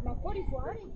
Ma fuori fuori?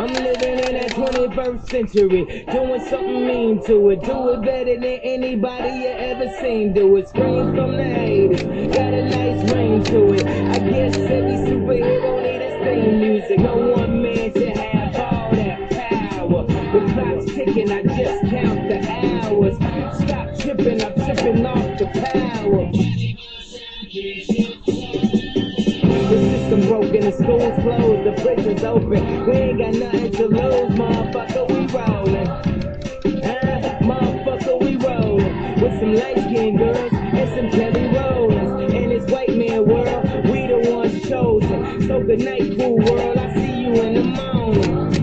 I'm living in that 21st century, doing something mean to it. Do it better than anybody you ever seen do it. Scream from the haters, got a nice ring to it. I guess every superhero need his theme music. No one man should have all that power. The clock's ticking, I just count the hours. Stop tripping, I'm tripping off the power. The system broken, the school's closed, the prison's open. We ain't got nothing to lose, motherfucker, we rollin'. Motherfucker, we rollin'. With some light-skinned girls and some Kelly Rollins. In this white man world, we the ones chosen. So good night, cool world, I see you in the morning.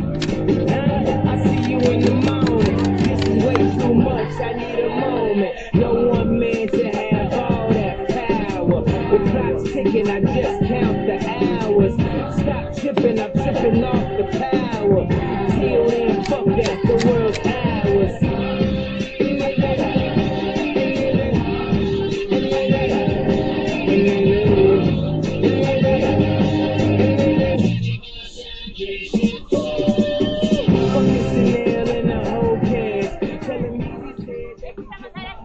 I see you in the morning. This is way too much, I need a moment. No one man to have all that power. The clock's ticking, I just count the hours. Stop tripping, I'm tripping off the power. Till then, fuck that, the world's ours. Fucking Chanel and the whole cast. Telling me he said that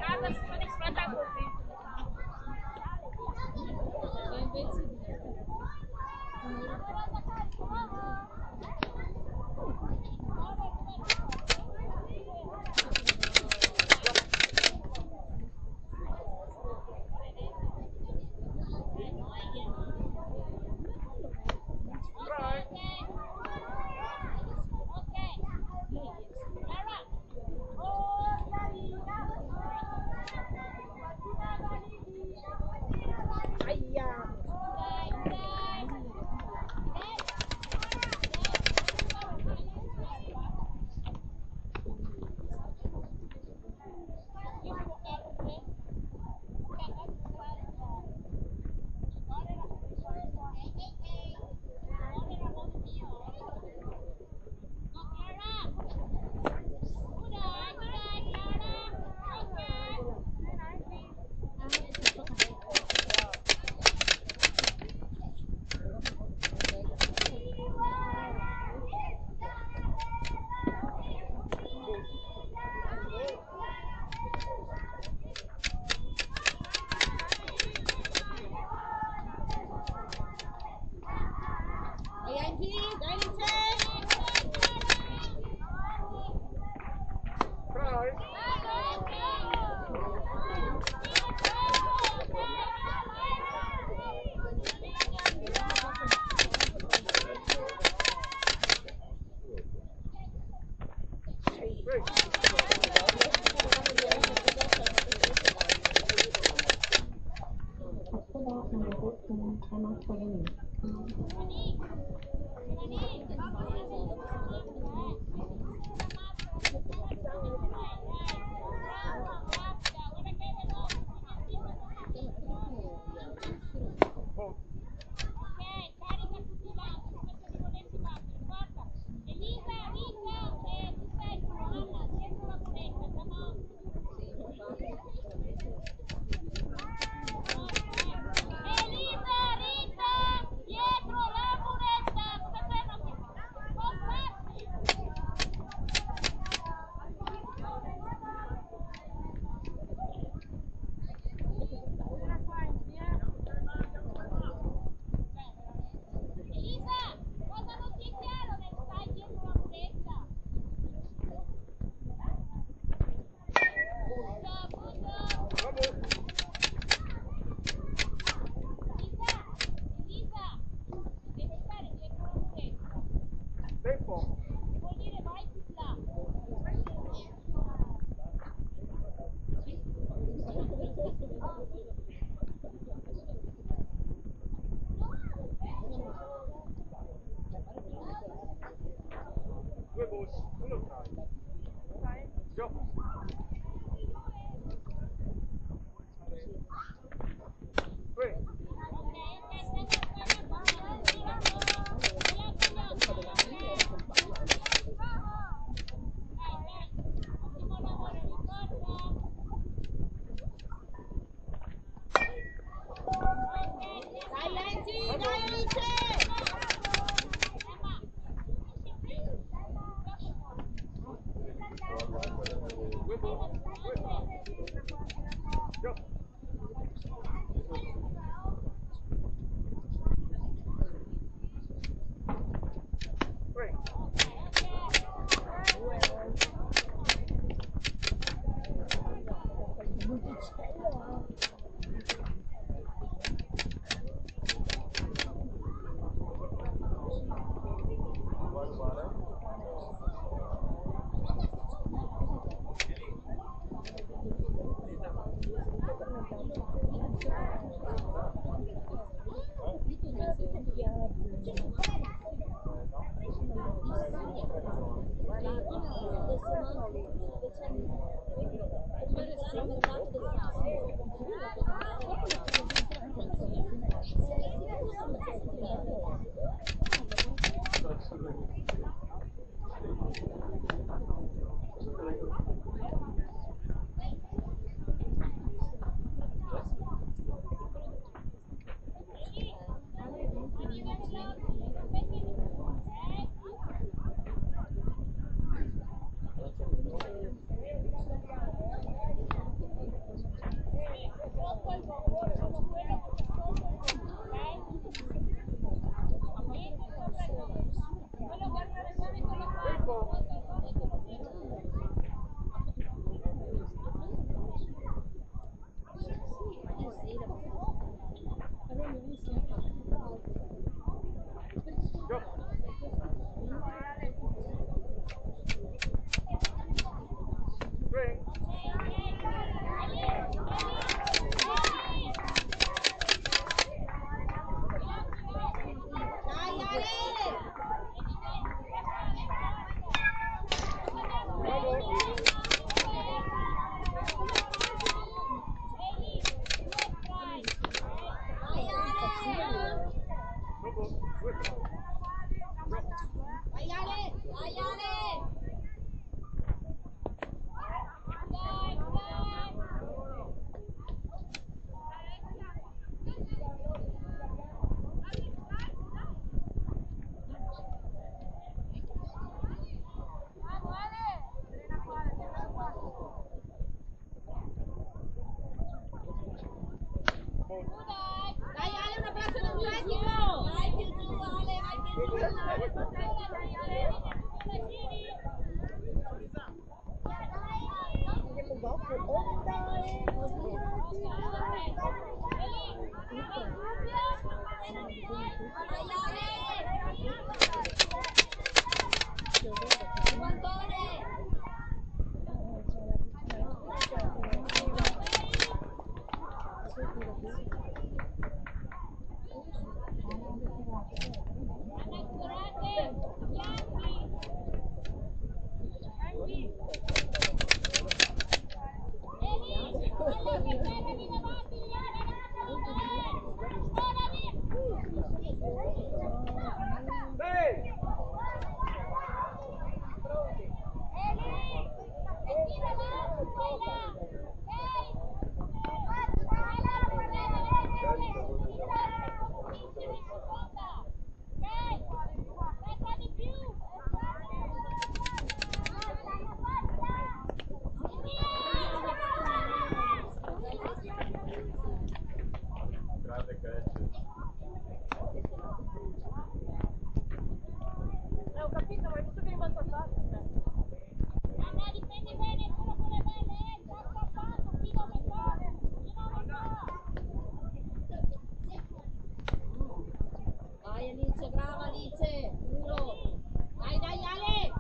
Alice, brava Alice, duro. Dai, dai Ale,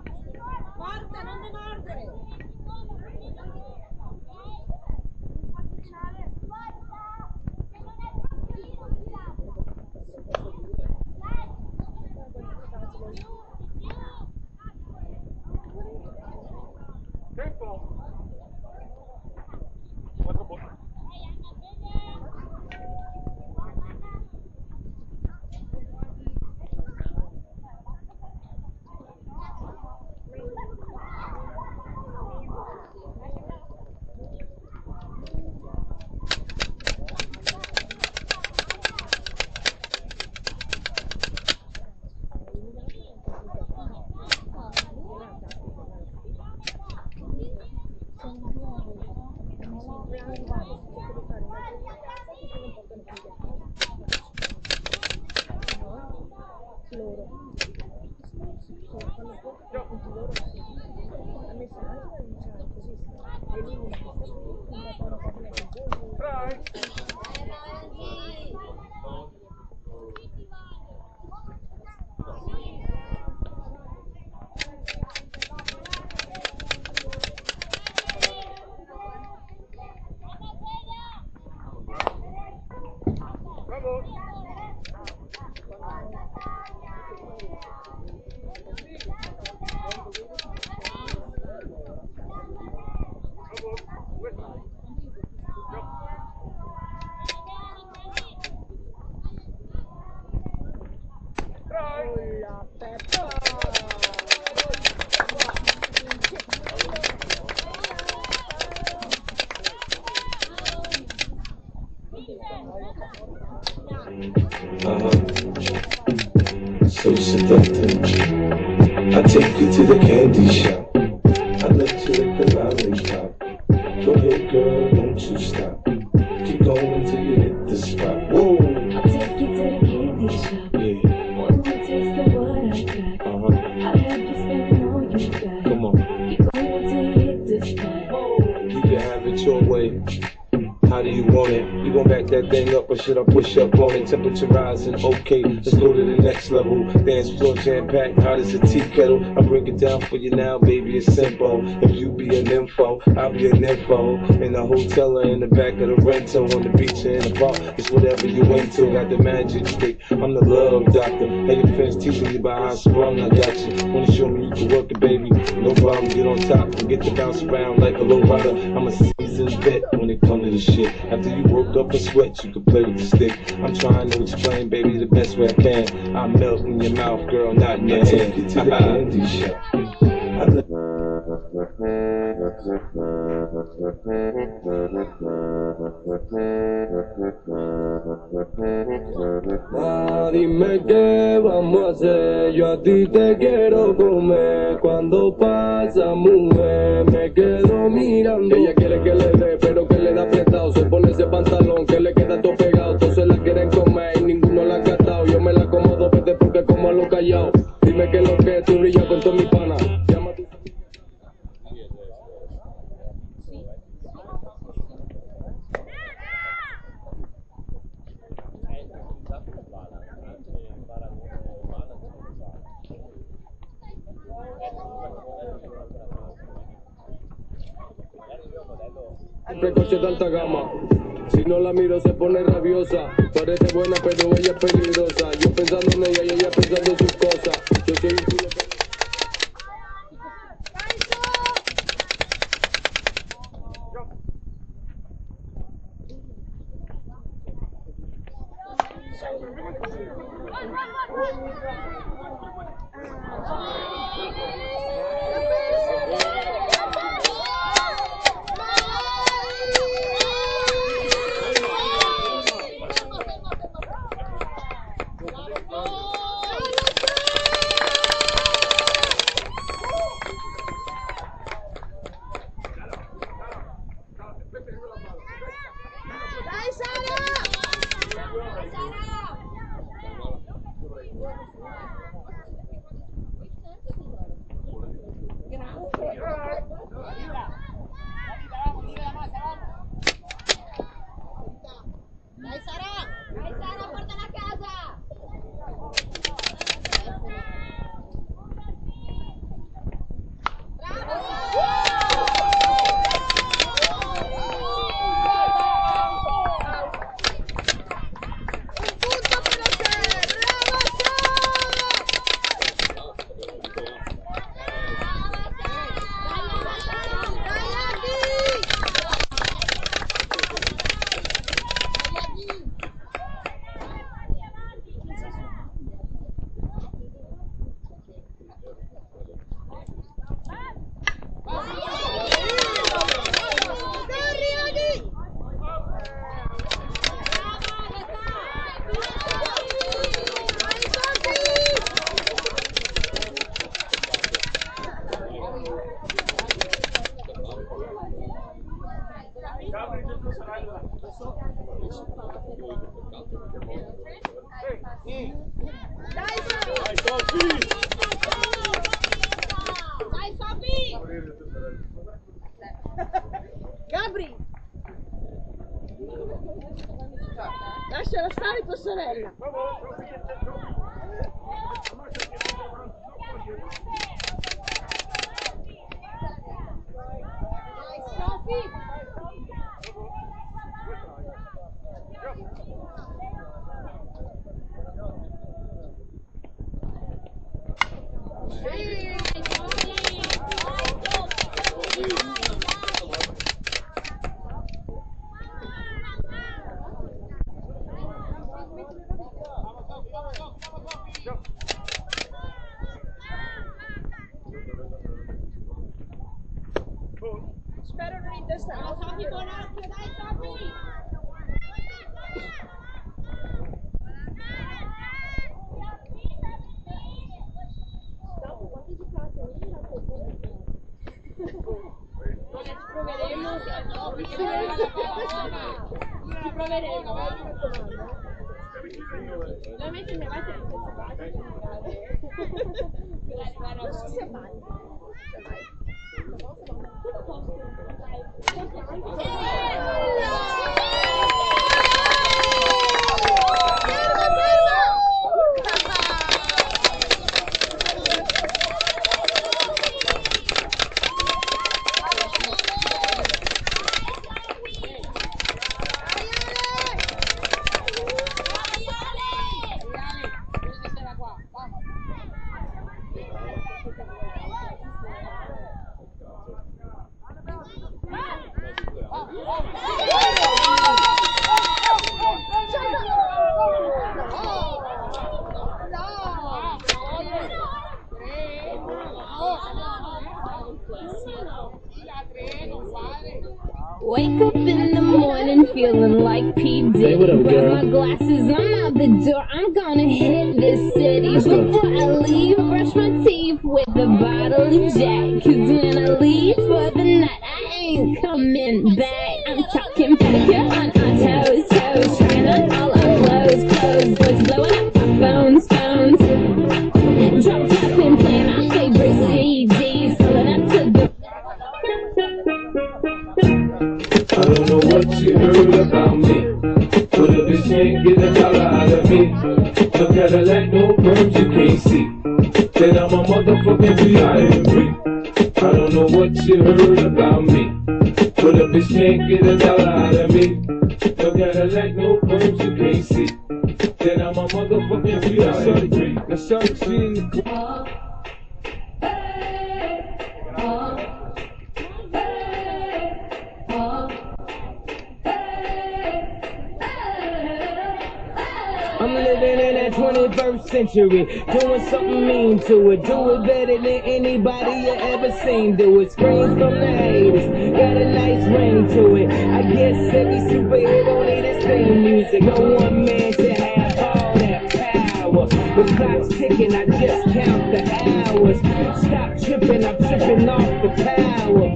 forte, non demordere. Tempo. 4 punti. So seductive. I take you to the candy shop. I let you lick the lollipop. Go ahead, girl, don't you stop. Keep going till you hit the spot. Whoa. I'll take you to the candy shop. Yeah. Want to taste of what I got? I'll have you spending all you got. Come on. Keep going till you hit the spot. You can have it your way. How do you want it? You gon' back that thing up or should I push up on it? Temperature rising, okay, let's go to the next level. Dance floor jam packed, hot as a tea kettle. I break it down for you now, baby, it's simple. If you be an info, I'll be an info. In the hotel or in the back of the rental, on the beach or in the bar, it's whatever you into. Got the magic stick, I'm the love doctor. Hey, your friends teasing you about how I sprung, I got you. Wanna show me you can work it, baby? No problem, get on top, forget to bounce around like a low rider. I'm a seasoned vet when it comes to the shit. After you work up a sweat, you can play with the stick. I'm trying to explain, baby, the best way I can. I melt in your mouth, girl, not in your hand. Take you to the candy shop. Dime qué vamos a hacer, yo a ti te quiero comer. Cuando pasa, mujer, me quedo mirando. Ella quiere que le dé, pero que le da apretado. Se pone ese pantalón que le queda todo pegado. Todos se la quieren comer y ninguno la ha catado. Yo me la como dos veces porque como a lo callado. Dime que lo que tú brillas con todo mi pana. Llama a tu... Precoce de alta gama. Si no la miro se pone rabiosa. Parece buena pero ella es peligrosa. Yo pensando en ella y ella pensando en sus cosas. Yo soy un culo. Dai Sofi! Dai Sofi! Gabri! Lasciala stare tua sorella! Dai Sofi! Spero non intestare. Sofi, buon occhio, dai Sofi! Dopo quando giocate non la proveremo. Ci proveremo, mi raccomando. Ovviamente mi avete intestato in generale. Non si sia mai. Wake up in the morning feeling like P. Diddy. Hey, what up, Grab girl? my glasses, I'm out the door. I'm gonna hit this city. Let's go. Before I leave, brush my teeth with a bottle of Jack. Cause when I leave for the night, I ain't coming back. I'm talking pedicure on our toes, toes. Trying on all our clothes, clothes. Boys blowing up our phones, phones. Drop top and playing our favorite CDs. Pulling up to the I don't know what you heard about me, but if this can't get a dollar out of me, no Cadillac, no perms you can't see, then I'm a motherfucking VIP. I don't know what you heard about me, but if this can't get a dollar out of me, no Cadillac, no perms you can't see, then I'm a motherfucking VIP. Now shawty, she in the I'm living in that 21st century, doing something mean to it. Do it better than anybody you ever seen do it. Screams from the haters, got a nice ring to it. I guess every superhero need his theme music. No one man to have all that power. The clock's ticking, I just count the hours. Stop tripping, I'm tripping off the power.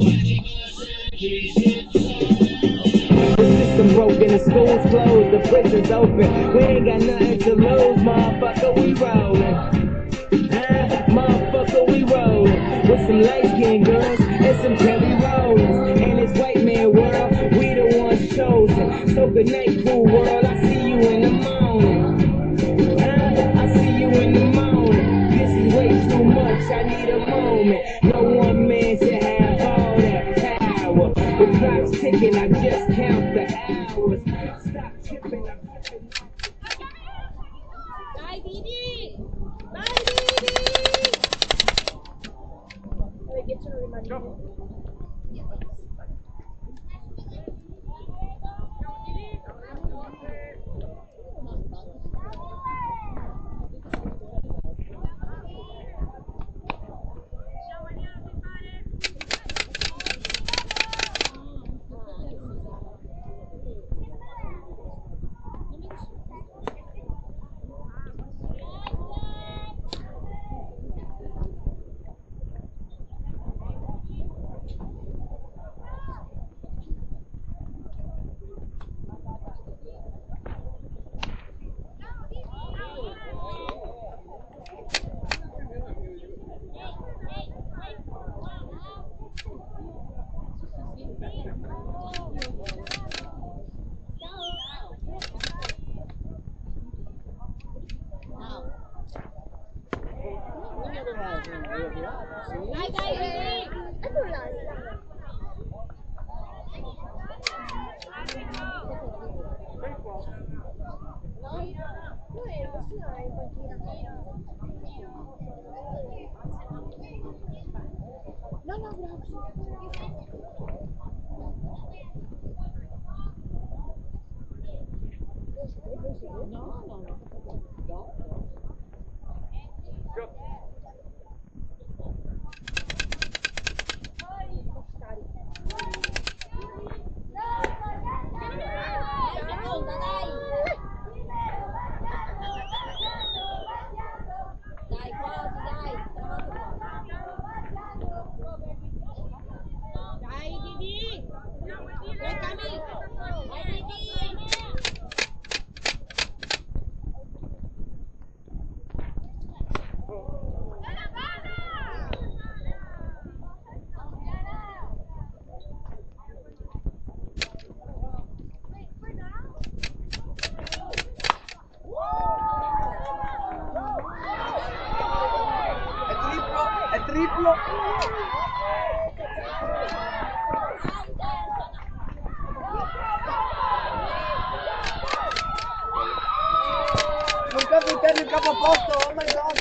The system broken, the school's closed, the prison's open. We ain't got nothing to lose, motherfucker, we rollin'. Motherfucker, we rollin'. With some light-skinned girls and some Kelly Rollins. In this white man world, we the ones chosen. So good night, cool world, I see you in the morning. I see you in the morning. This is way too much, I need a moment. No one man should have all that power. The clock's ticking, I just count the hours. Stop tripping, I'm tripping. Dai Didi! Dai Didi! Che ce lo rimane? Dai, dai, dai, Didi! Dai, Cami! Dai, Didi! È triplo. Non capo interno il capo a posto, oh my god!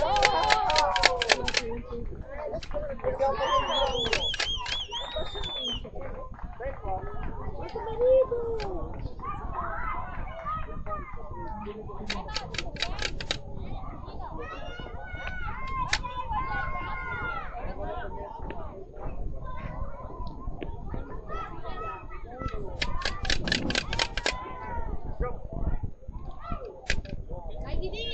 Dai, Didi!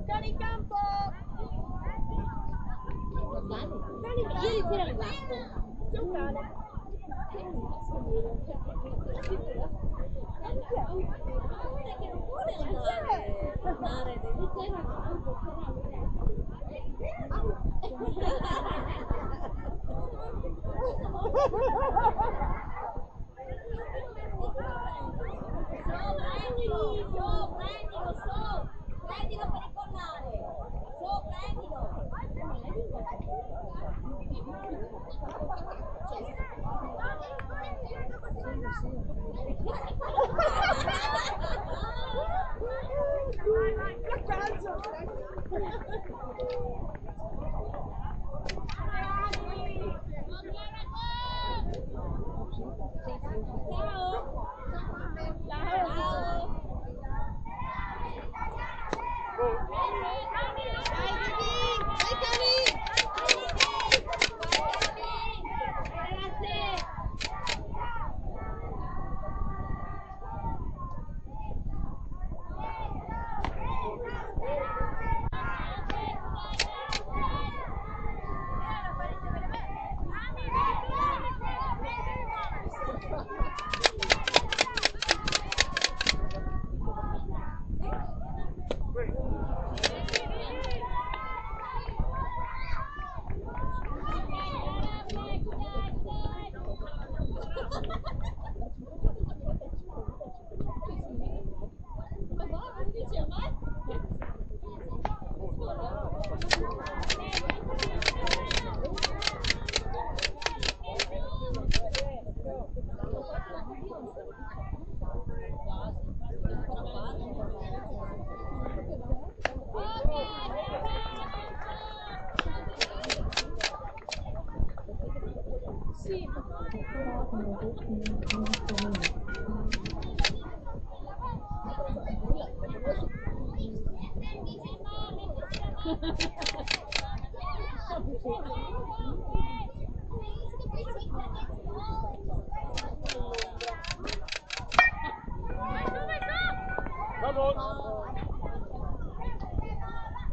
Cani in campo! Ieri sera è rimasto. C'è un cane. Che non vuole andare, devi stare a prendilo per incollare,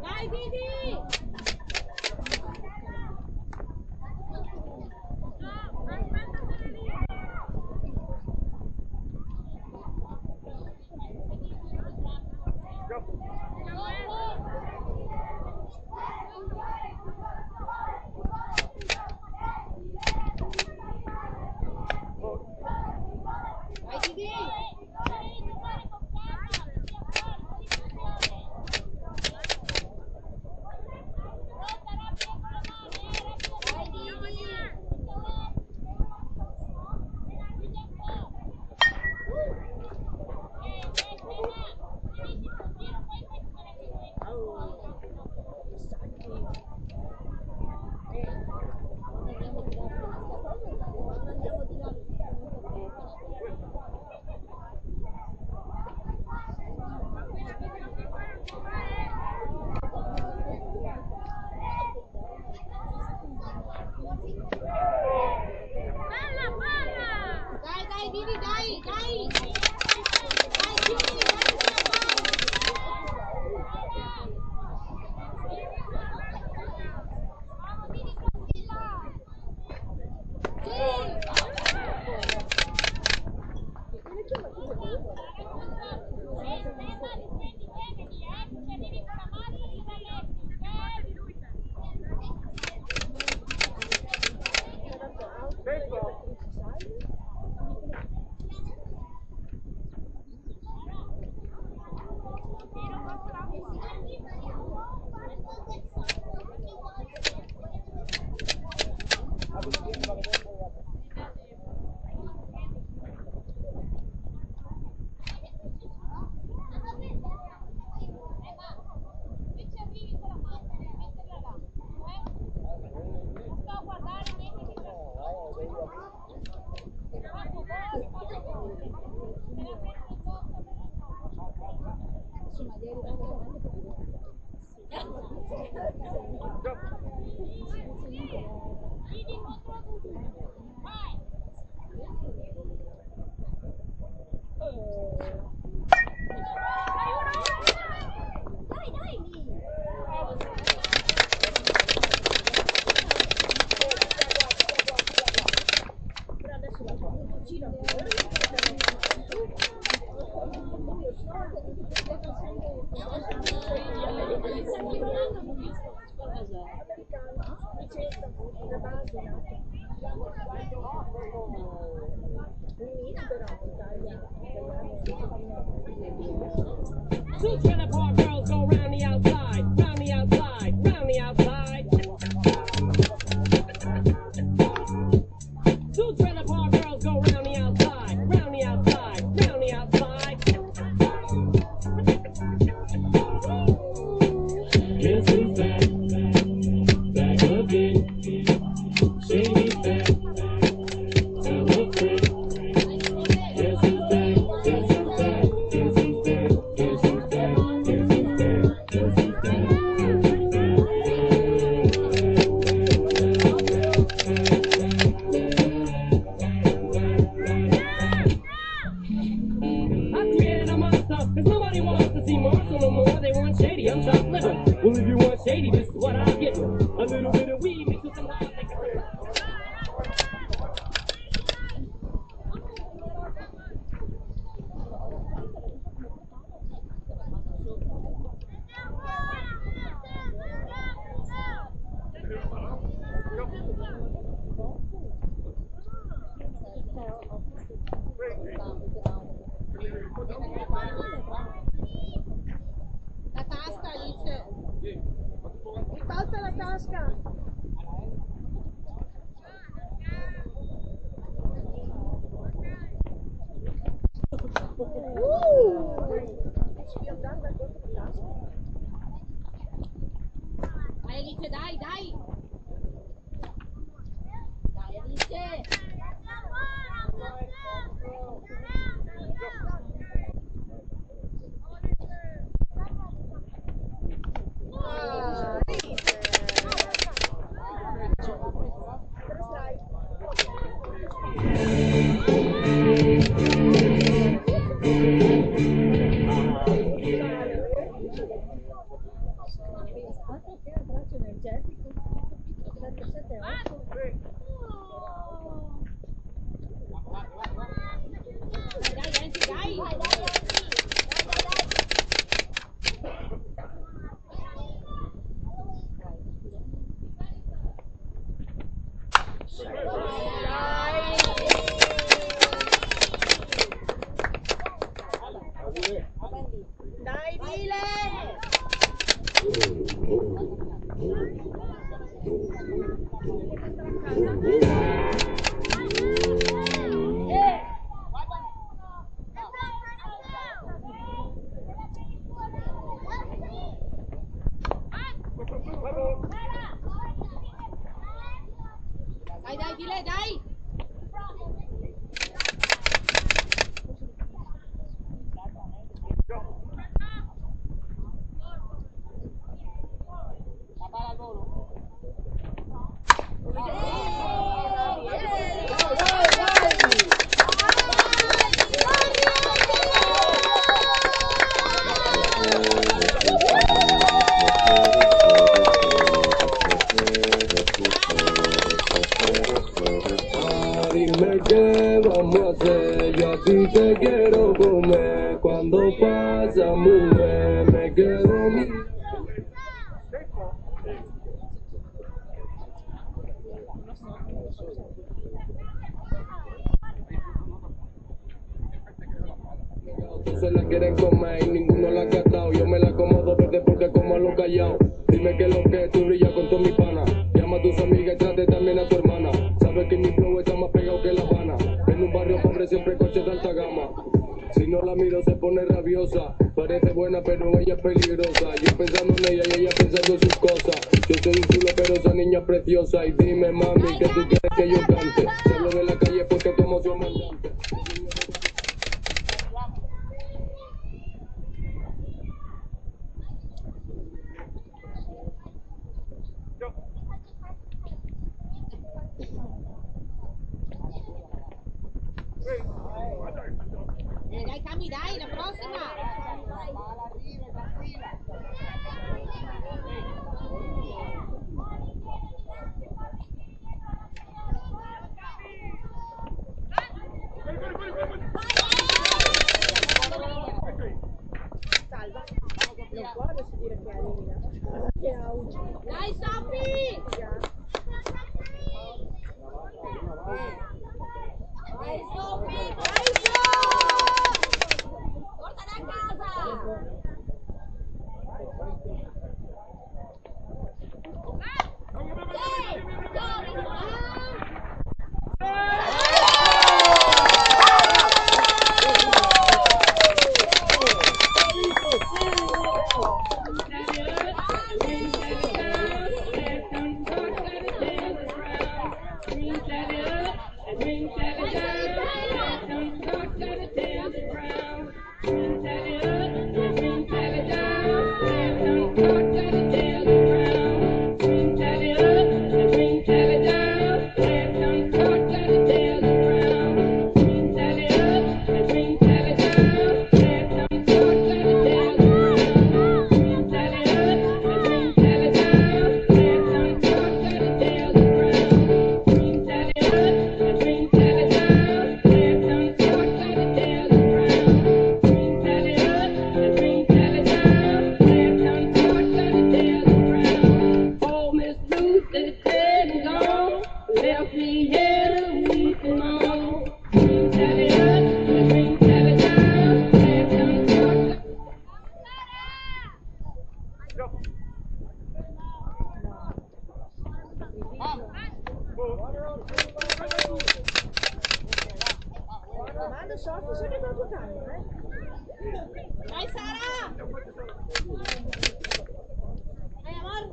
Dai Didi! Dai Didi! Dai, dai, Didi, dai, dai! Dai, Didi, dai, Two trailer park girls go round the outside, round the outside, round the outside. Two trailer park girls go round the outside, round the outside, round the outside. Guess who's back? Back again. Shady back. Tell a friend. Guess who's back? Guess who's back? Guess who's back? Guess who's back? Guess who's back? Guess who's back? I created a monster, cause nobody wants to see Marshall no more. They want shady, I'm chopped liver. Well, if you want shady, this is what I'll get you. A little bit of weed mixed with some hard liquor. Alza la tasca. Sfiondata contro la tasca. Dai Alice, dai, dai. Dai Alice. Dai, Dile! Dai, dai, Dile, dai! Dime qué vamos a hacer, yo a ti te quiero comer. Cuando pasa mujer, me quedo mi... Se la quieren comer y ninguno la ha catado. Yo me la como dos veces porque como a lo callado. Dime que lo que tú brillas con todos mis panas. Llama a tus amigas y trate también a tu hermana. Sabes que mi flow está más pegado que La Habana. En un barrio pobre siempre coche de alta gama. Si no la miro se pone rabiosa. Parece buena pero ella es peligrosa. Yo pensando en ella y ella pensando en sus cosas. Yo soy un chulo pero esa niña es preciosa. Y dime mami que tú quieres que yo cante. Si hablo de la calle porque tu emoción me encanta. Dai, Cami, dai, la prossima! Salva, non può adesso dire che è eliminato. Dai, Sofi! Dai, Sofi! Dai, portala a casa! Manda só se você quiser botar, né? Vai, Sara! Vai, amor!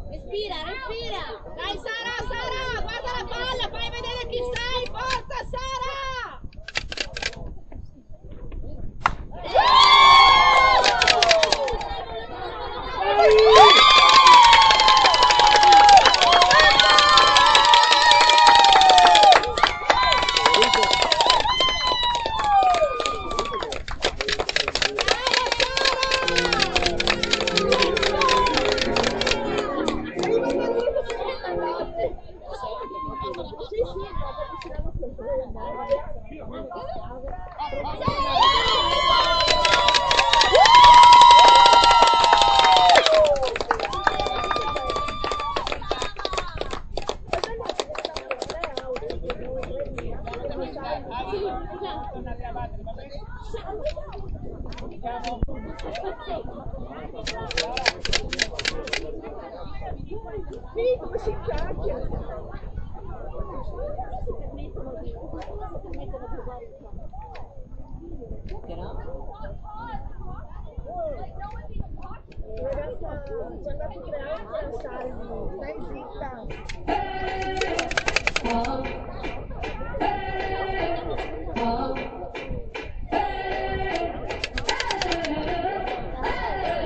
Respira, respira! Dai Sara, Sara! Guarda la palla, fai vedere chi sei! Forza Sara!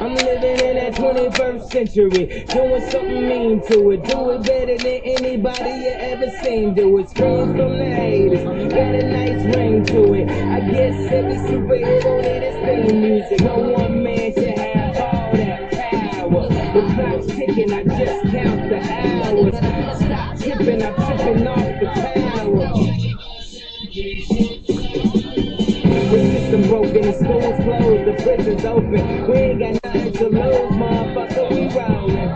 I'm living in that 21st century, doing something mean to it. Do it better than anybody you ever seen do it. Screams from the haters, got a nice ring to it. I guess every superhero need his theme music. No one man should have all that power. The clock's ticking, I just count the hours. Stop tripping, I'm tripping off the power. The system broken, the schools closed, the prisons open. We ain't got nothing to lose, motherfucker, we rollin'.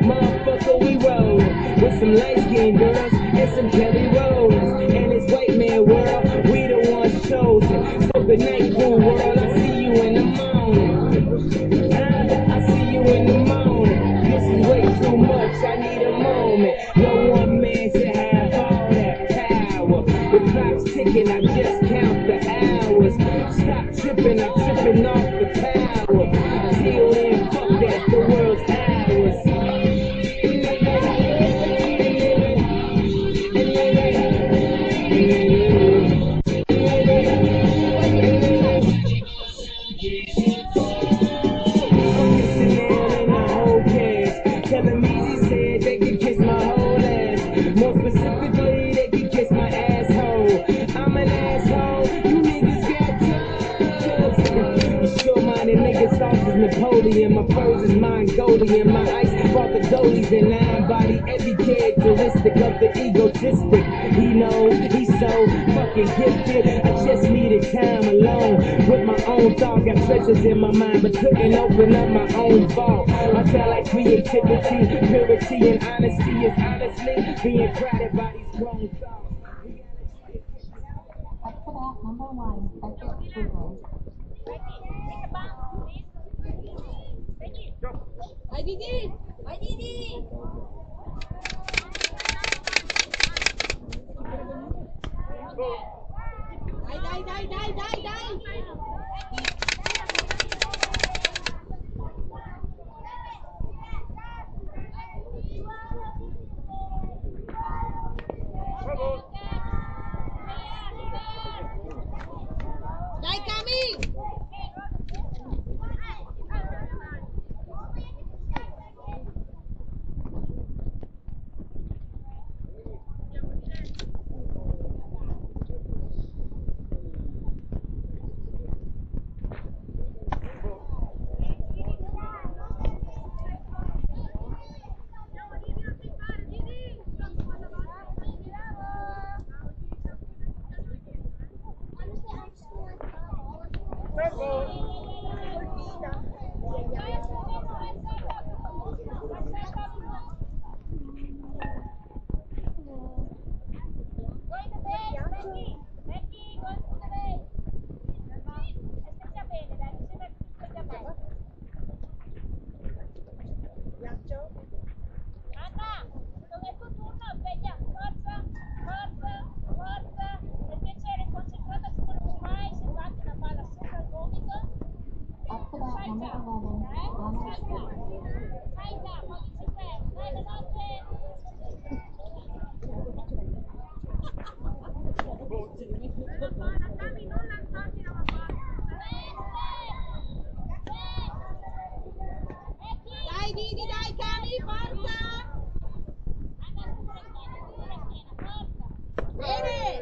Motherfucker, we rollin'. With some light-skinned girls and some Kelly Rollins. And this white man world, we the ones chosen. So good night, cool world, I see you in the morning. I see you in the morning. This is way too much, I need a moment. No one man should have all that power. The clock's ticking, I just count the hours. Stop tripping, I'm tripping off the power. Till then, fuck that, the world's ours. I'm kissing nail in the whole cast. Telling me she said they can kiss my whole ass. More specifically, they can kiss my asshole. I'm an asshole, you niggas got drugs. You sure-minded niggas soft as Napoleon. My pros is Mongolian. My ice brought the goalies and I embody every characteristic of the egotistic. He knows he's so fucking gifted. I just needed time alone with my own thought. Got treasures in my mind, but couldn't open up my own vault. My style like creativity, purity, and honesty is honestly being crowded by these grown thoughts. Exodus number 1, Second Frugal. Vai Didi! Vai Didi! Dai! Dai Cami! Dai Didi, dai Cami, forza! Bene!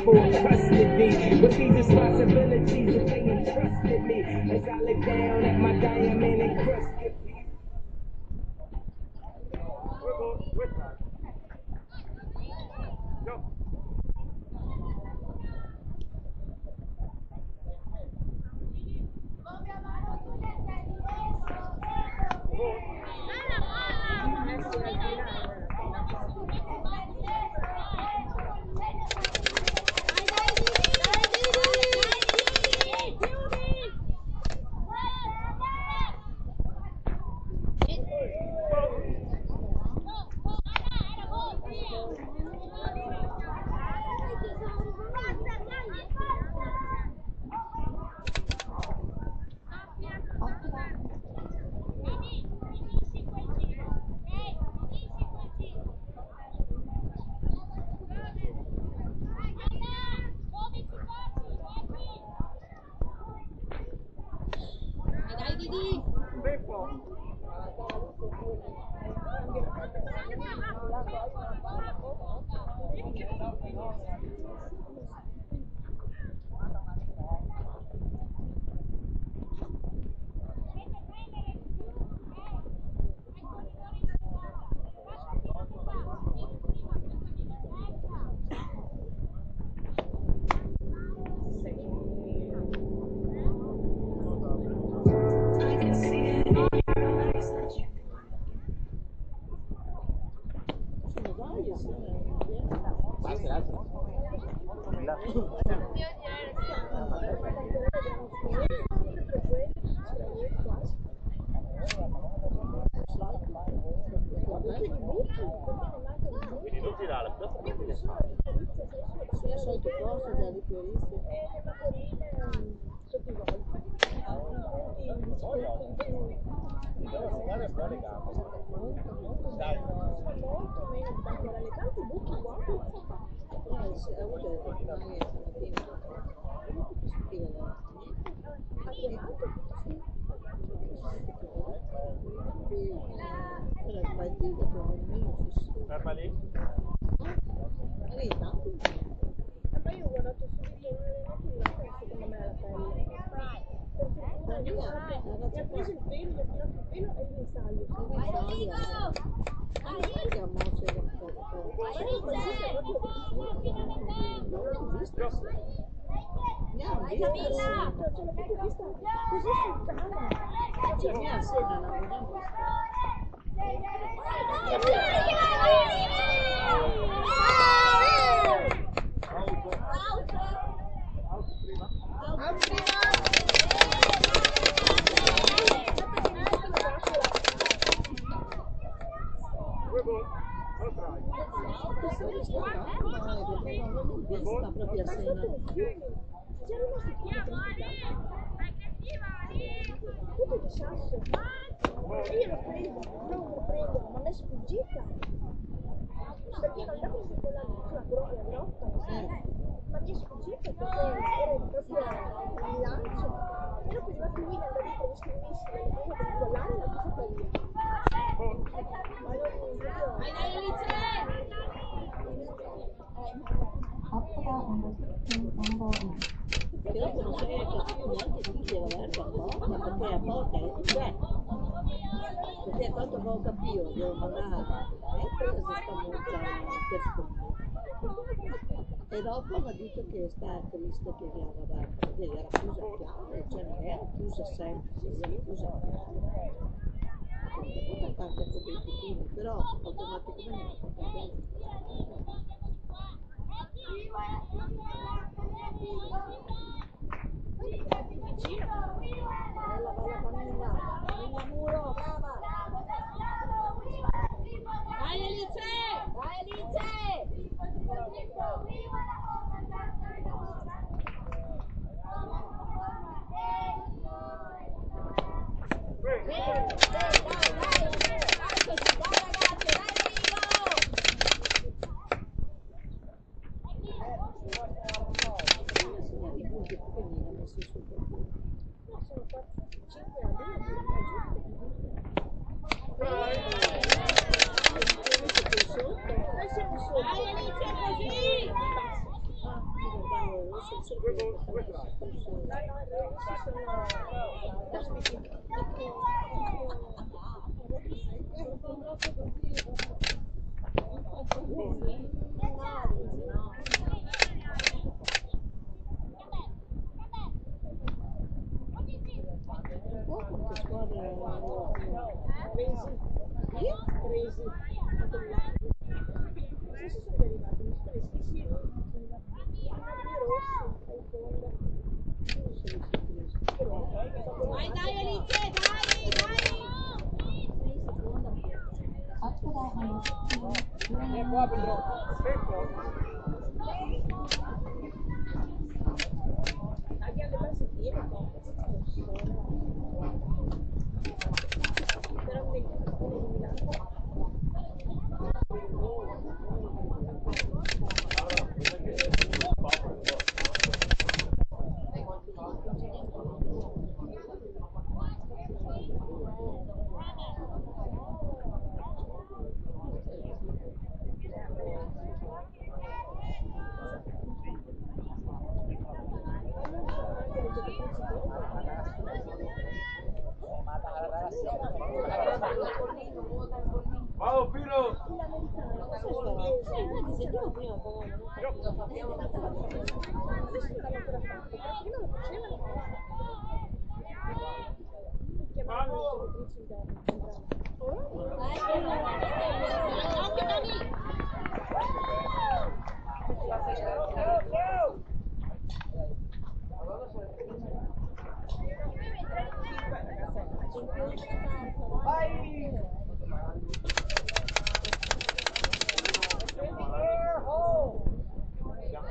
For custody, with these responsibilities that they entrusted me, as I look down at my diamond encrusted. Dai Didi! deve avere qualcosa, perché a volte c'è. Perché tanto che ho capito, devo mandare cosa stanno usando per scoprire. E dopo mi ha detto che sta triste che era chiusa a chiave, cioè non era chiusa semplice, era chiusa a chiave. Tutta parte con dei futuri, però automaticamente fa capire. Bella, bella famiglia muro, brava! Vai Alice! Vai Alice! Vai dai Alice, dai, dai! After that, honey. Vieni qua, Pedro. Tempo. Vado Pino! Sentivo prima però non ho capito, abbiamo adesso stanno ancora fatto, perché non lo facevano? Chiamavano le giocatrici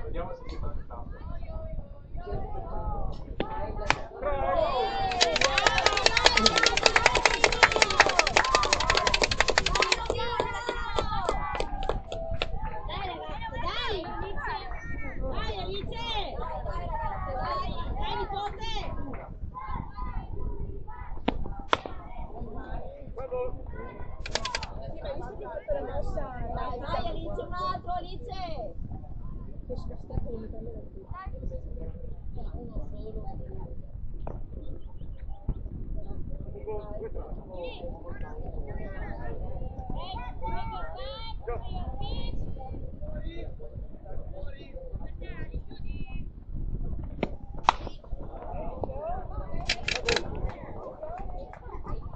Vediamo se ci fanno tanto. Vai Alice! Dai nipote! Dai Alice, un altro Alice!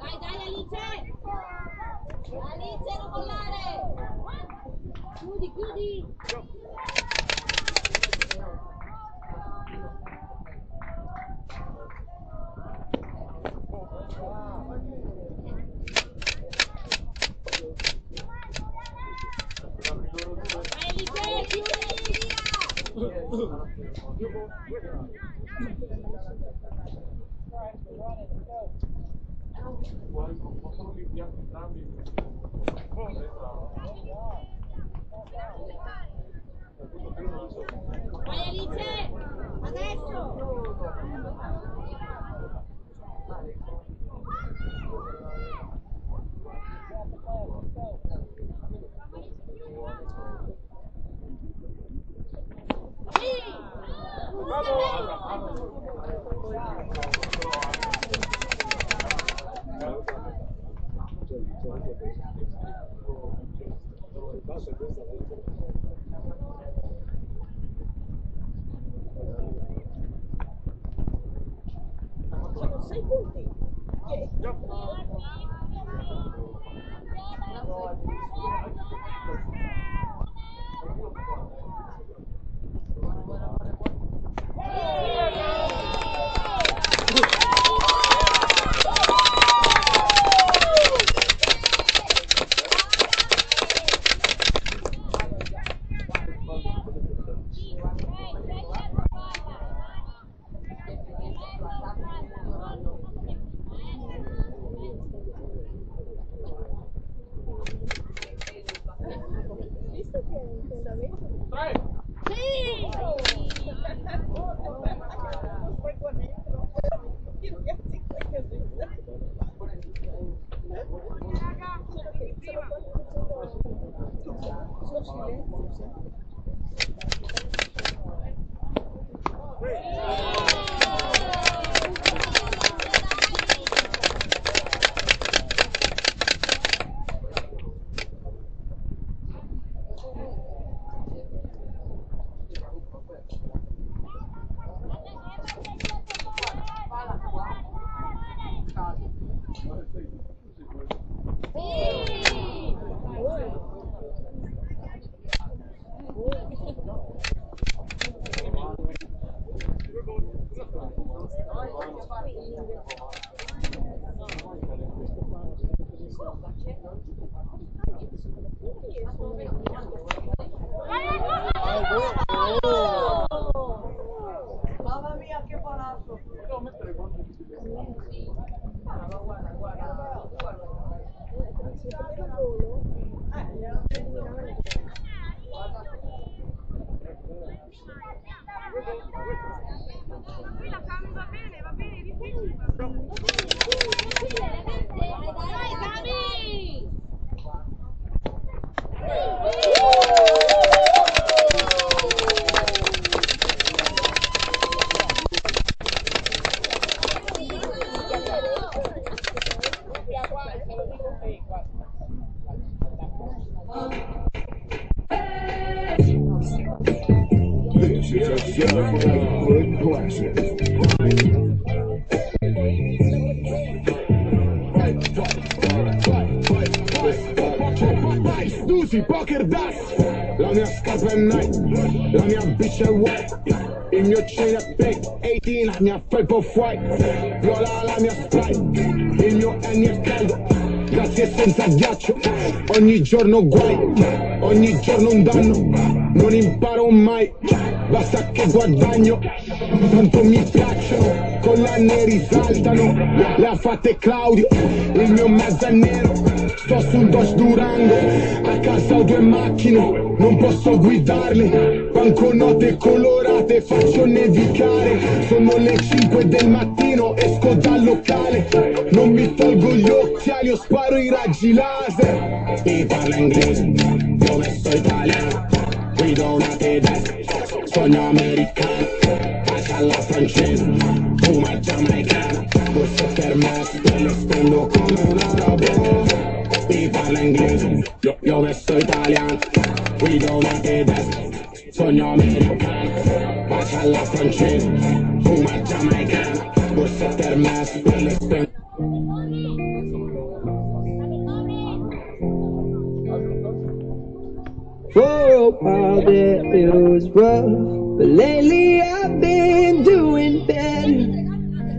Dai Alice! Alice, non mollare! Chiudi! Vai Alice, chiudi! Possono limpiare entrambi. Vai Alice! Adesso! Sì! Sono 6 punti. Mamma mia, che palazzo! Devo mettere quanto di Va bene, difficile. Dai, Dami! This is a Silverwood classic. Stusi, Poker Das, la mia scarpa è Nike, la mia bici è white, il mio chain è big, 18, la mia felpa è white, viola la mia Sprite, il mio Annie è caldo, grazie senza ghiaccio, ogni giorno guai, ogni giorno un danno, non imparo mai, basta che guadagno, tanto mi piacciono, con l'anne risaltano, le ha fatte Claudio, il mio mezzo è nero, sto su un Dodge Durango, a casa ho 2 macchine, non posso guidarle, banconote colorate faccio nevicare, sono le 5 del mattino, esco dal locale, non mi tolgo gli occhiali, io sparo i raggi laser, mi parla inglese, io vesto italiano, guido una tedesca, sogno americano, casa alla francese, fuma giamaicana, borse per me, le spendo come un arabo. Mi parla inglese, io vesto italiano, guido una tedesca, sogno americano, bacia alla francese, fuma giamaicana, borse per me, le spendo. For a while there it was rough, but lately I've been doing better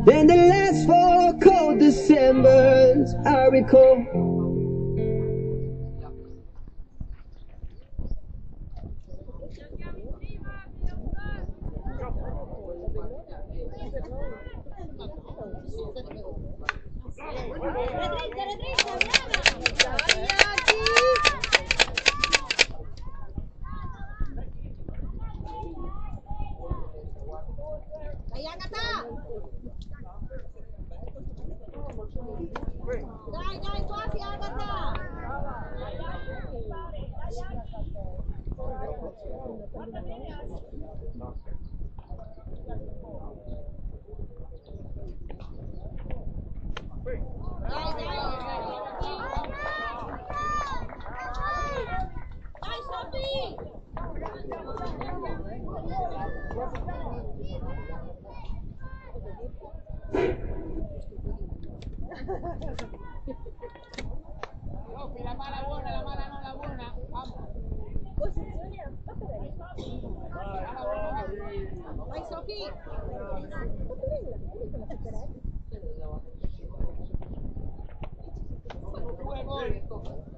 than the last 4 cold Decembers I recall. Dai, Agatha! Dai, quasi Agatha! Guarda bene, dai! Sofi, la mala buena, la mala no, la buena. Vamos. Vai Sofi.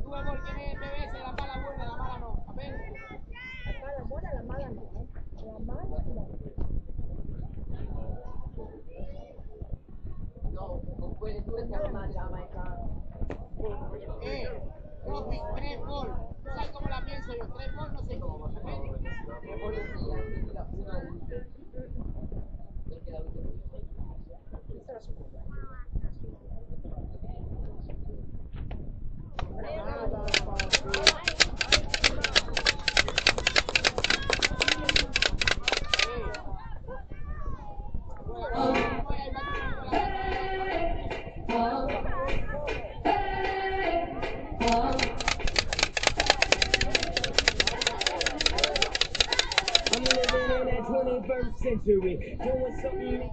Due gol tiene el PBS, la mala buena, la mala no. A ver. La mala buena, la mala no. La mala no. No, con quelle due siamo una giamaicana. Sofi, 3 gol. ¿Sabes cómo la pienso yo? 3 gol no sé cómo. E voglio dire, quindi la una perché la I'm living in that 21st century, doing something.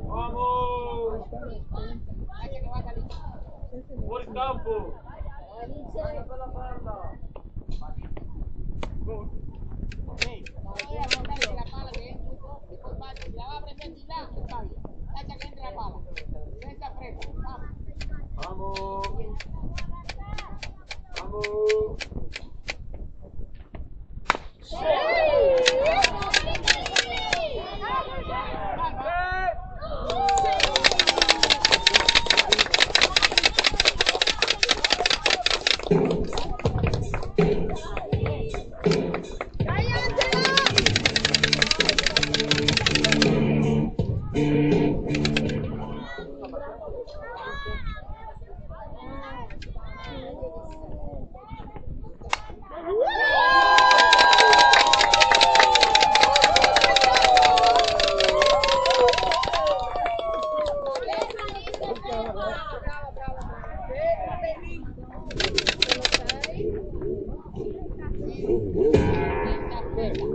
Vamos! Fuori campo! per la palla. La pala dentro, después va, si la va a prender de lado, está bien. Tacha que entre la pala. Defensa frente. Vamos. Vamos! Vamos!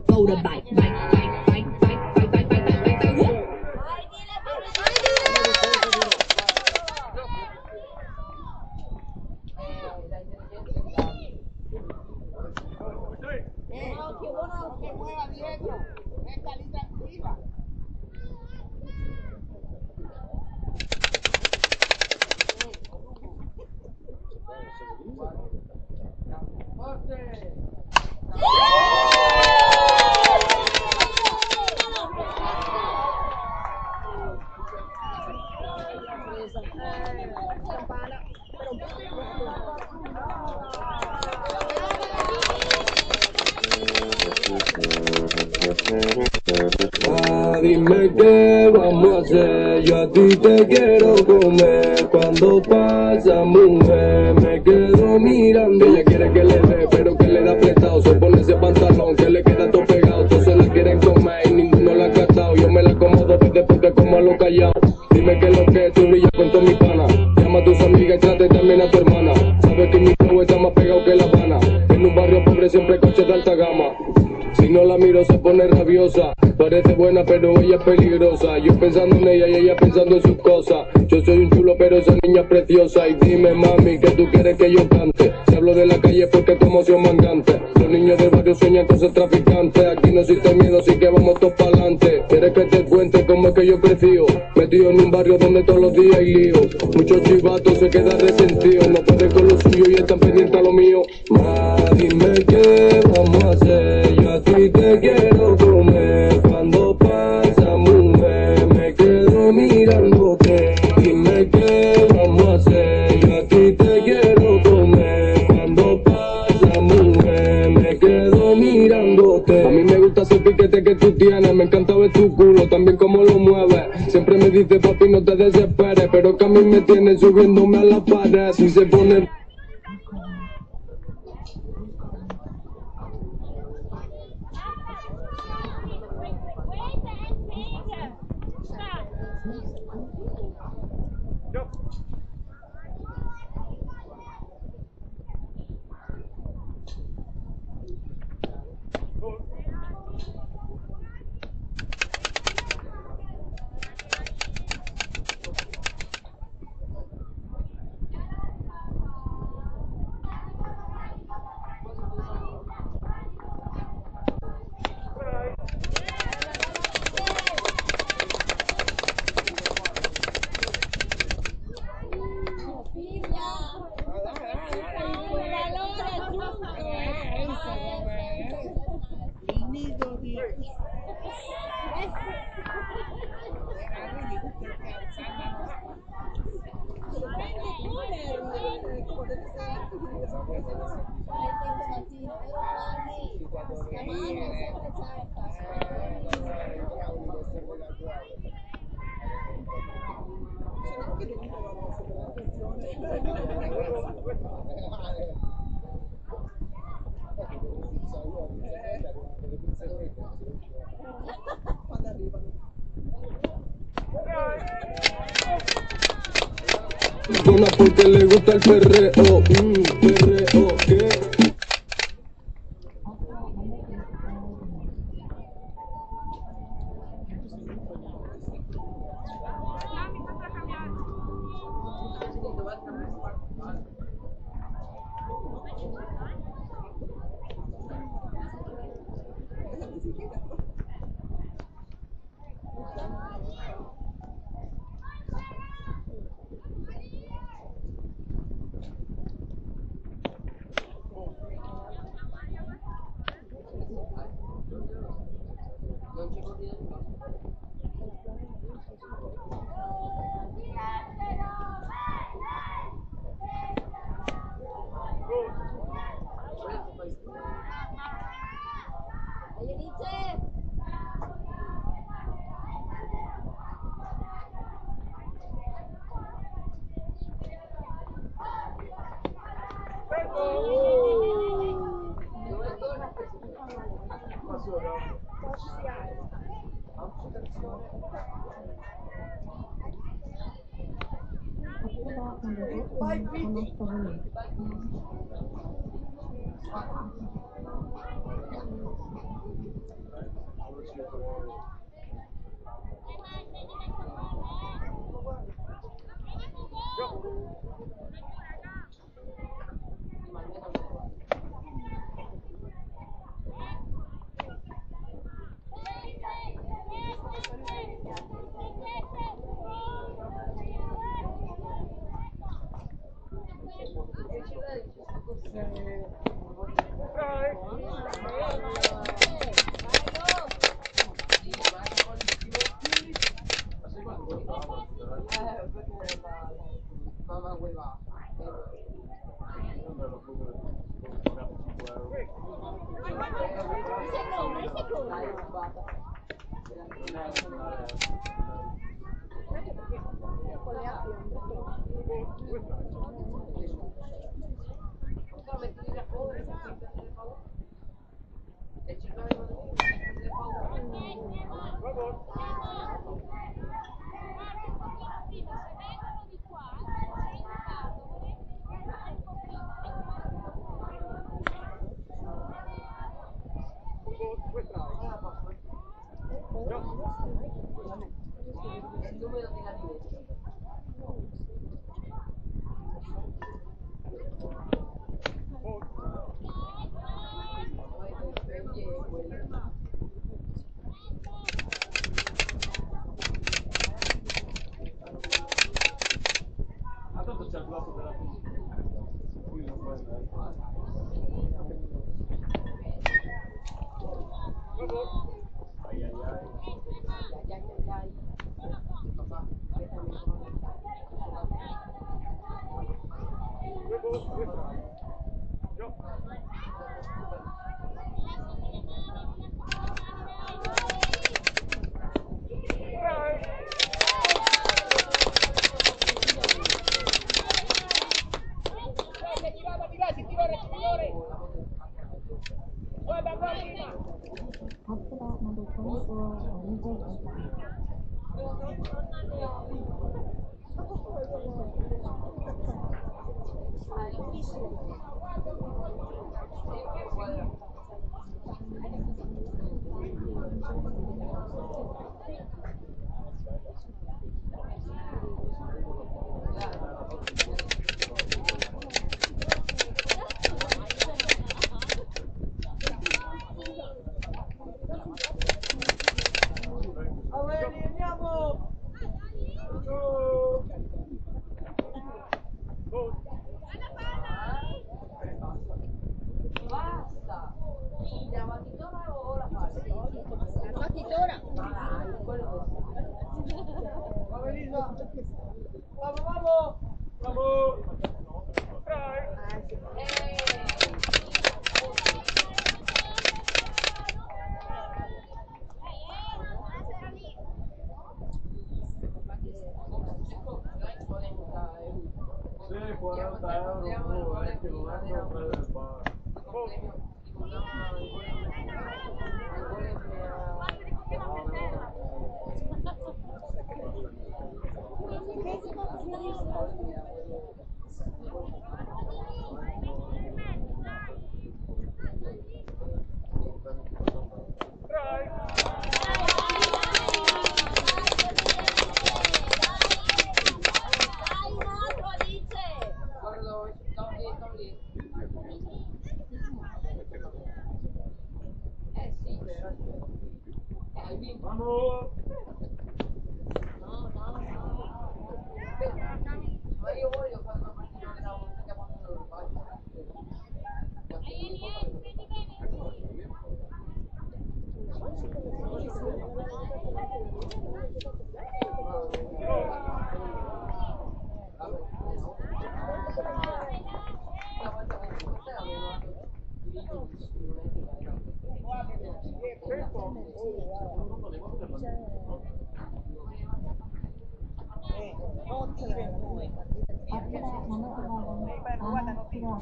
Motorbike, bike. No te muevas, Diego. Esta lista activa. Dime qué vamos a hacer, yo a ti te quiero comer. Cuando pasa mujer, me quedo mirando. Ella quiere que le dé, pero que le da apretado. Se pone ese pantalón que le queda todo pegado. Todos se la quieren comer y ninguno la ha catado. Yo me la acomodo desde porque como a lo callado. dime que lo que tú brillas con toda mi pana. Llama a tus amigas y trate también a tu hermana. Sabes que mi flow está más pegado que La Habana. En un barrio pobre siempre coches de alta gama. Si no la miro se pone rabiosa. Parece buena pero ella es peligrosa. Yo pensando en ella y ella pensando en sus cosas. Yo soy un chulo pero esa niña es preciosa. Y dime mami que tú quieres que yo cante. Si hablo de la calle porque tu emoción mangante. Los niños del barrio sueñan con ser traficantes. Aquí no existe miedo así que vamos todos para adelante. ¿Quieres que te cuente cómo es que yo crecí? Metido en un barrio donde todos los días hay lío. Muchos chivatos se quedan resentidos. No pueden con lo suyo y están pendientes a lo mío. Dime qué vamos a hacer. Yo a ti te quiero comer. Cuando pasa mujer me quedo mirándote. Dime qué vamos a hacer. Yo a ti te quiero comer. Cuando pasa mujer me quedo mirándote. A mí me gusta ese piquete que tú tienes. Me encanta ver tu culo, también cómo lo mueves. Siempre me dice papi no te desesperes, pero que a mí me tiene subiéndome a la pared. Si se pone Dona porque le gusta el perreo, perreo, ¿qué?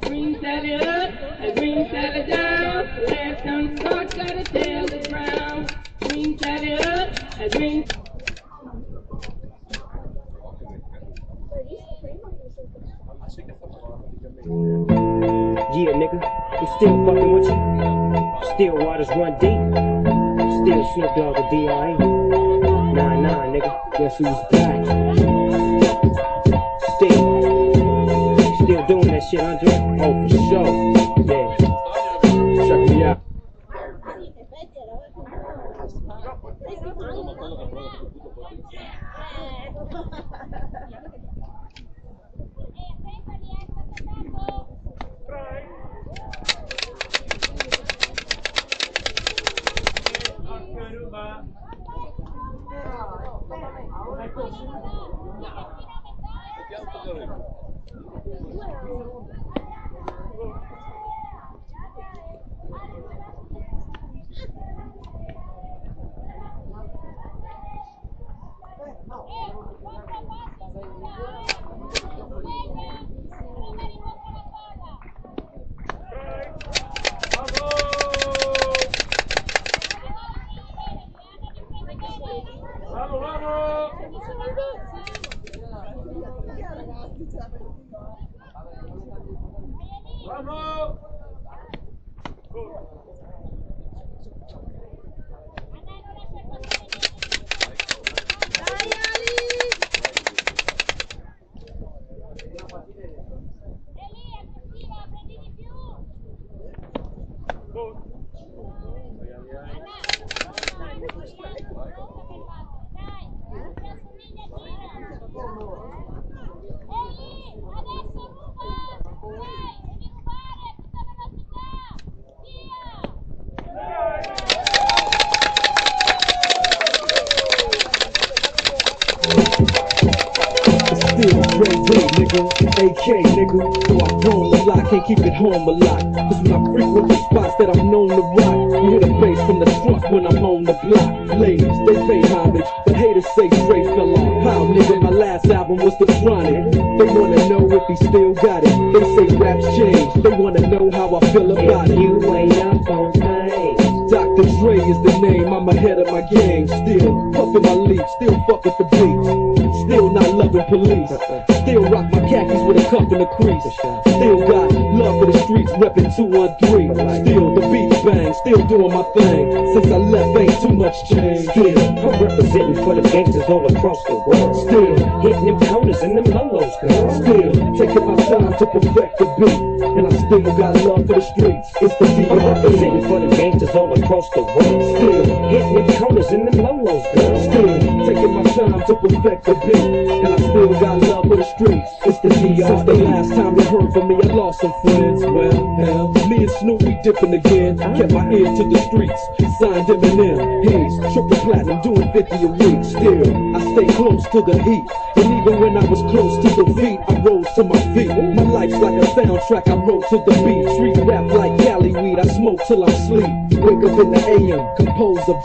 Green salad up, a green salad down. Last time the start, gotta tell the ground. Green salad up, a green. Yeah, nigga, we still fucking with you. Still waters run deep. Still Snoop Dogg and D.R.E. Nah, nigga, guess who's back? Still doing that shit, Andre? Oh, for sure. Yeah. Check me out. Vamos! Still Ray Ray, nigga, AK, nigga. So I roam a lot, can't keep it home a lot. Cause when I frequent the spots that I'm known to rock, you hear the bass from the truck when I'm on the block. Ladies, they pay homage, the haters say Dre fell off. How, nigga, my last album was The Chronic. They wanna know if he still got it. They say raps change, they wanna know how I feel about it. You ain't up on things. Dr. Dre is the name, I'm ahead of my game. Still puffin' my leaf, still fuck with the beats. Still not loving police. Still rock my khakis with a cuff in the crease. Still got love for the streets, reppin' 213. Still the beats bang, still doing my thing. Since I left, ain't too much change. Still, I'm representing for the gangsters all across the world. Still hitting them corners and them lolos, girl. Still taking my time to perfect the beat. And I still got love for the streets. It's the D.R.E. I'm representing for the gangsters all across the world. Still hitting them corners and them lolos, girl. Still taking my time to perfect the beat. And I still got love for the streets. It's the D.R.E. Since the last time you heard from me, I lost some friends. Well, hell, me and Snoop, we dipping again. Kept my ear to the streets. Signed Eminem, Hayes, triple platinum, doing 50 a week. Still, I stay close to the heat. And even when I was close to defeat, I rose to my feet. My life's like a soundtrack, I wrote to the beat. Street rap like Cali weed, I smoke till I'm sleep. Wake up in the AM, compose a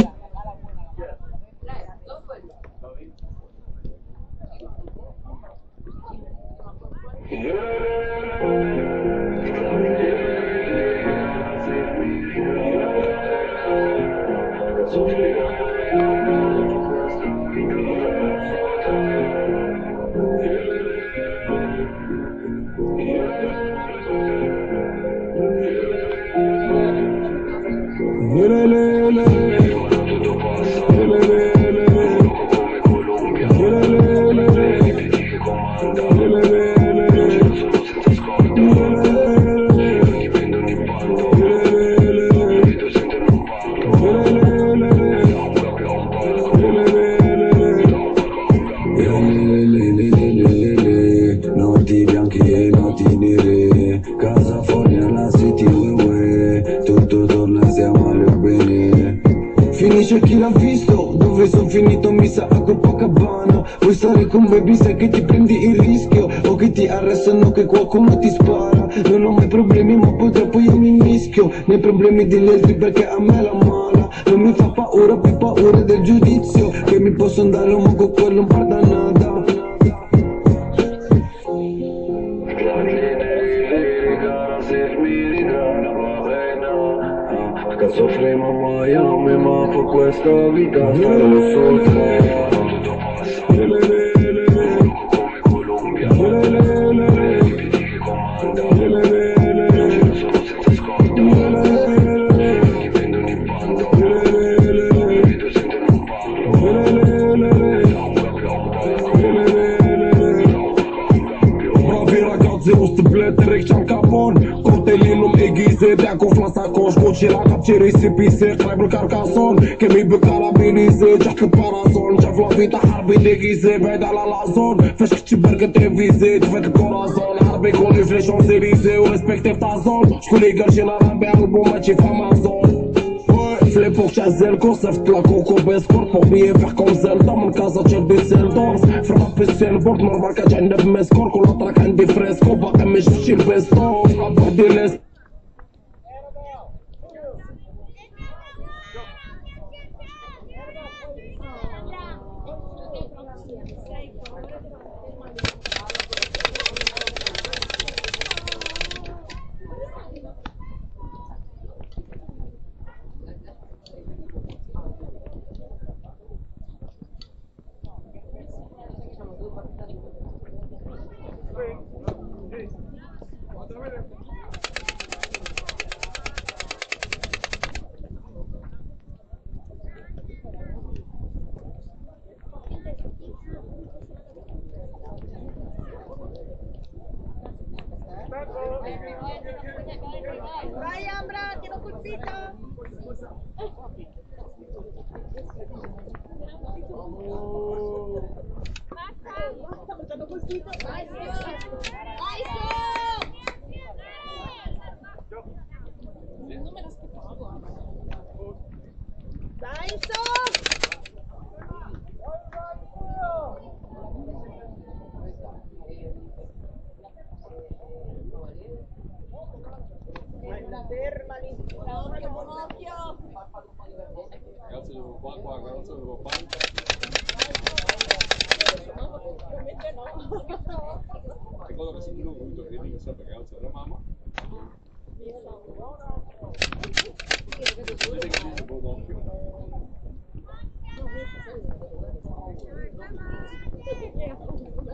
Notti bianchi e notti nere, casa fuori alla city UE, tutto torna siamo alle bene. Finisce chi l'ha visto, dove son finito mi sa a Copacabana. Vuoi stare con baby sai che ti prendi il rischio, o che ti arrestano che qualcuno ti spara. Non ho mai problemi ma purtroppo io mi mischio nei problemi degli altri perché a me la mala non mi fa paura, più paura del giudizio, che mi posso andare un po' quello non guarda nada. Soffriamo a Miami ma per questa vita faremo soltanto. Come Colombia, ripeti che comanda. Non ci sono senza scorta, mi prendono in bando, mi vedo sentono un Bravi ragazzi, ust blätter, ich am Capone. Cocktailin aiguisé, bien gonflant sa coche. Gucci la capture ici pissé, crève le carcassonne. Che mi peut carabiliser, جحت الباراسول. شاف لا فيتا حربي déguisé, بعيد على la zone. فاش كنتي بركة تيفيزي، تفات الكورازون. حربي يكون في لي شونزيليزي وريسبكتي في تا زون. شكون اللي قال جينا رابع البوم ماشي في امازون. في ليبوك تاع زيلكو صيفط لا كوكو بيسكور بور بيي فيغ كوم زلدا من كازا تشير دي سيلدورس في راب السيلبورد نورمال كتعنب بمسكور كل طراك عندي فريسكو باقي ما شفتش البيستون بوحدي ليس Vai Ambra, ti ho colpito! Basta, mi hanno colpito! Vai su! Vai su! Non me l'aspettavo! Dai su! Fermali! Occhio, buon occhio! Ragazzi devo qua, ragazzi devo qua. Ovviamente no! Ricordo che se tu l'ho voluto vedi che sa perché ragazzi la mamma. Vedete che dice buon occhio.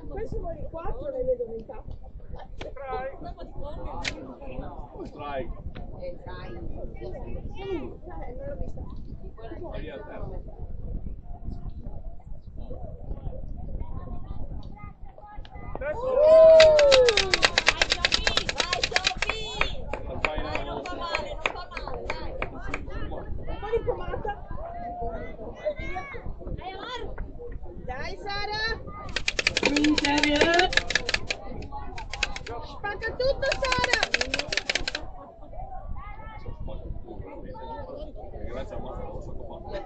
Questo sono i 4 le vedo in tappa. Strike. Non l'ho vista. Vai a terra. Vai Giovi! Dai, non fa male, dai. Un po' di pomata. Dai Sara! Spacca tutto Sara! Grazie a Marco, lo so come.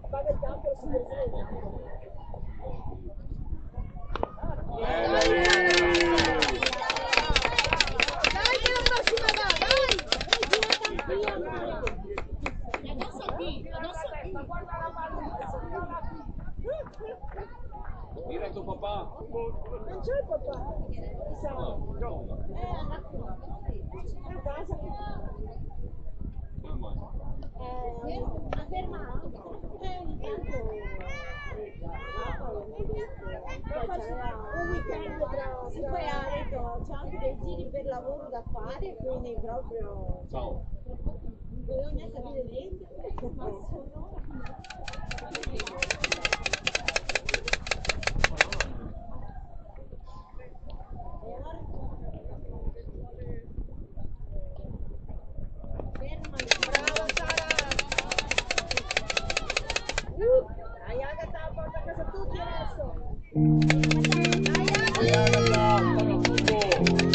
Paga il campo su dai che la prossima va, dai! Mira tu papà. Non c'è il papà. A casa. Come mai? Un weekend sì, poi ha detto c'è anche dei giri per lavoro da fare, quindi proprio Ciao. bisogna sapere niente. Brava Sara! Dai Agata, porta a casa tutti adesso! Dai Agata!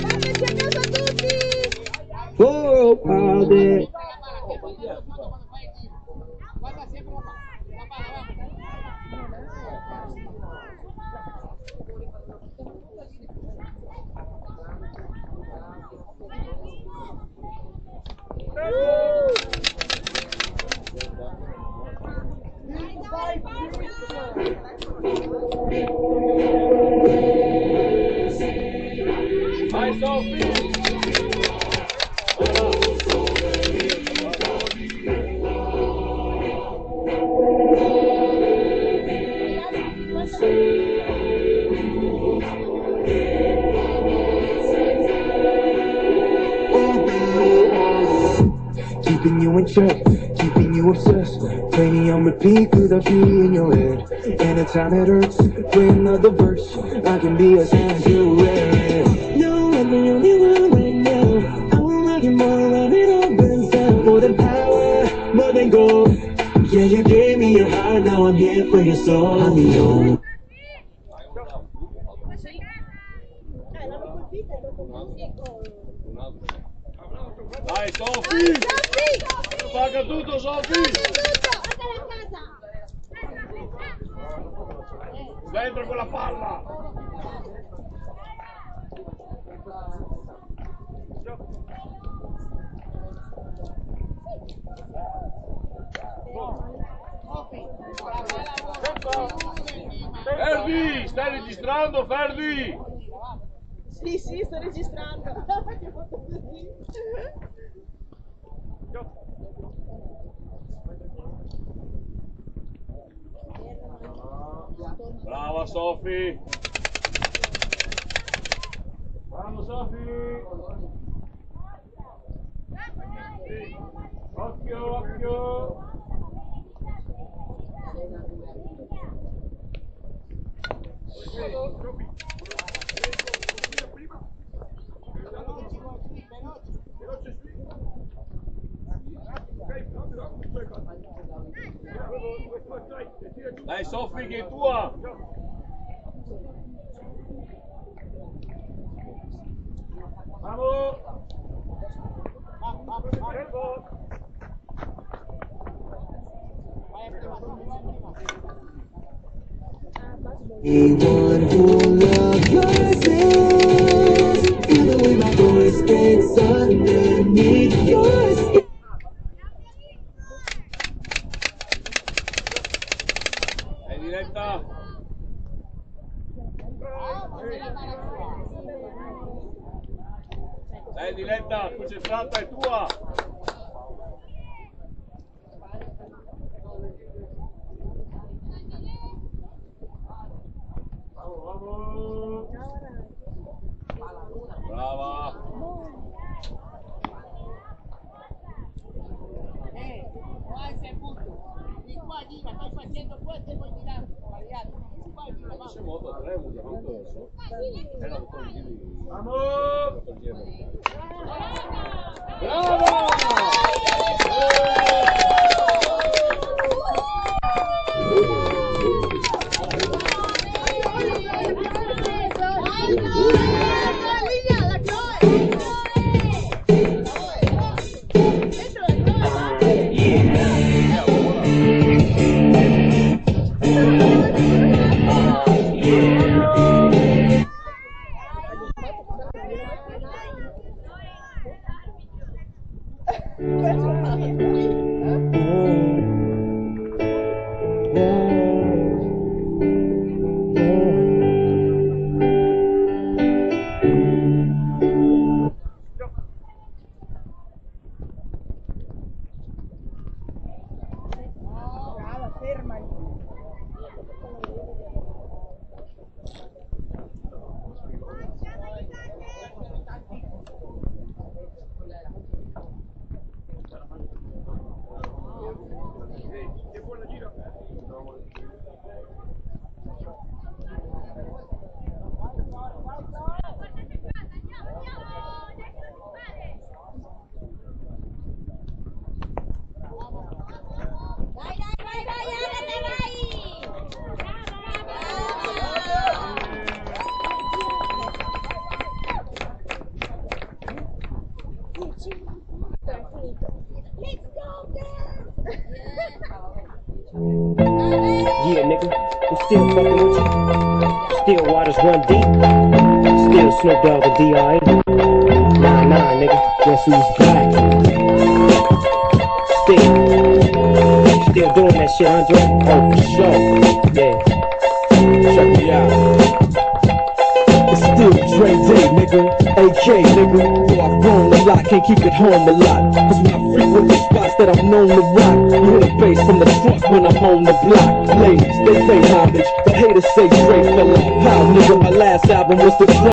Portaci a casa tutti! Oh, all day. Guarda sempre la palla, Vai Sophie! Keeping you in check, keeping you obsessed. Playing on repeat, could I be in your head? Anytime it hurts, play another verse. I can be a sanctuary. No, I'm the only one right now. I'm looking more around it all burns down. More than power, more than gold. Yeah, you gave me your heart, now I'm here for your soul. I'm the only. L'hanno colpita dopo Dai Sophie! Paga tutto Sophie! Dentro quella palla! Ferdi! Stai registrando Ferdi! Sì, sto registrando. Che fatto così. Brava Sofi! Vamos Sofi! Occhio, occhio! Dai Sofi che è tua! Vamos! Anyone who loves yourself, feel the way my voice gets underneath your skin. È diretta! Dai Diletta, concentrata, è tua! Vamos, vamos! Brava! No ese punto. Di qua gira, stai facendo questo e poi girando. Sbagliato. Qua gira, va. Moto 3, adesso. Vamos! Bravo! Yeah, nigga, I'm still fucking with you. Still waters run deep. Still Snoop Dogg and D.R.E. Nah, nigga, guess who's back? Still doing that shit, Andre? Oh, for sure. Yeah. Check me out. It's still Dre Day, nigga. AK, nigga. Though I've grown a lot, can't keep it home a lot. Cause when I frequent the spots that I'm known to rock, you hear the bass from the truck when I'm on the block. Ladies, they pay homage, but haters say Dre fell off. How, nigga, my last album was the